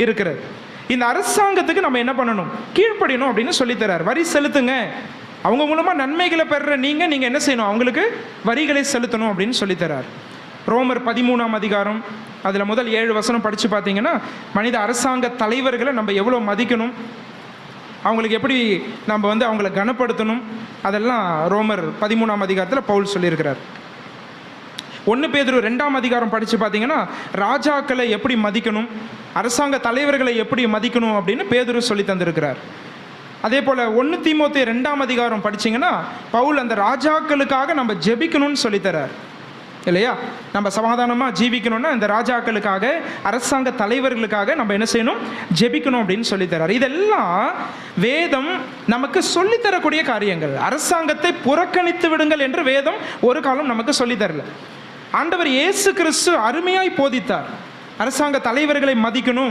இருக்கிறது. இந்த அரசாங்கத்துக்கு நம்ம என்ன பண்ணணும்? கீழ்ப்படியணும் அப்படின்னு சொல்லித்தரார். வரி செலுத்துங்க, அவங்க மூலமாக நன்மைகளை பெறுற நீங்கள் என்ன செய்யணும்? அவங்களுக்கு வரிகளை செலுத்தணும் அப்படின்னு சொல்லித்தரார். ரோமர் 13ஆம் அதிகாரம் அதில் முதல் 7 வசனம் படித்து பார்த்தீங்கன்னா, மனித அரசாங்க தலைவர்களை நம்ம எவ்வளோ மதிக்கணும், அவங்களுக்கு எப்படி நம்ம அவங்கள கனப்படுத்தணும், அதெல்லாம் ரோமர் 13ஆம் அதிகாரத்தில் பவுல் சொல்லியிருக்கிறார். 1 பேதுரு 2ஆம் அதிகாரம் படித்து பார்த்தீங்கன்னா, ராஜாக்களை எப்படி மதிக்கணும், அரசாங்க தலைவர்களை எப்படி மதிக்கணும் அப்படின்னு பேதுரு சொல்லி தந்திருக்கிறார். அதே போல் 1 தீமோத்தேயு 2ஆம் அதிகாரம் படிச்சிங்கன்னா, பவுல் அந்த ராஜாக்களுக்காக நம்ம ஜெபிக்கணும்னு சொல்லித்தரார் இல்லையா? நம்ம சமாதானமாக ஜீவிக்கணும்னா இந்த ராஜாக்களுக்காக, அரசாங்க தலைவர்களுக்காக நம்ம என்ன செய்யணும்? ஜெபிக்கணும் அப்படின்னு சொல்லித்தரார். இதெல்லாம் வேதம் நமக்கு சொல்லித்தரக்கூடிய காரியங்கள். அரசாங்கத்தை புறக்கணித்து விடுங்கள் என்று வேதம் ஒரு காலம் நமக்கு சொல்லித்தரல. ஆண்டவர் இயேசு கிறிஸ்து அருமையாய் போதித்தார். அரசாங்க தலைவர்களை மதிக்கணும்,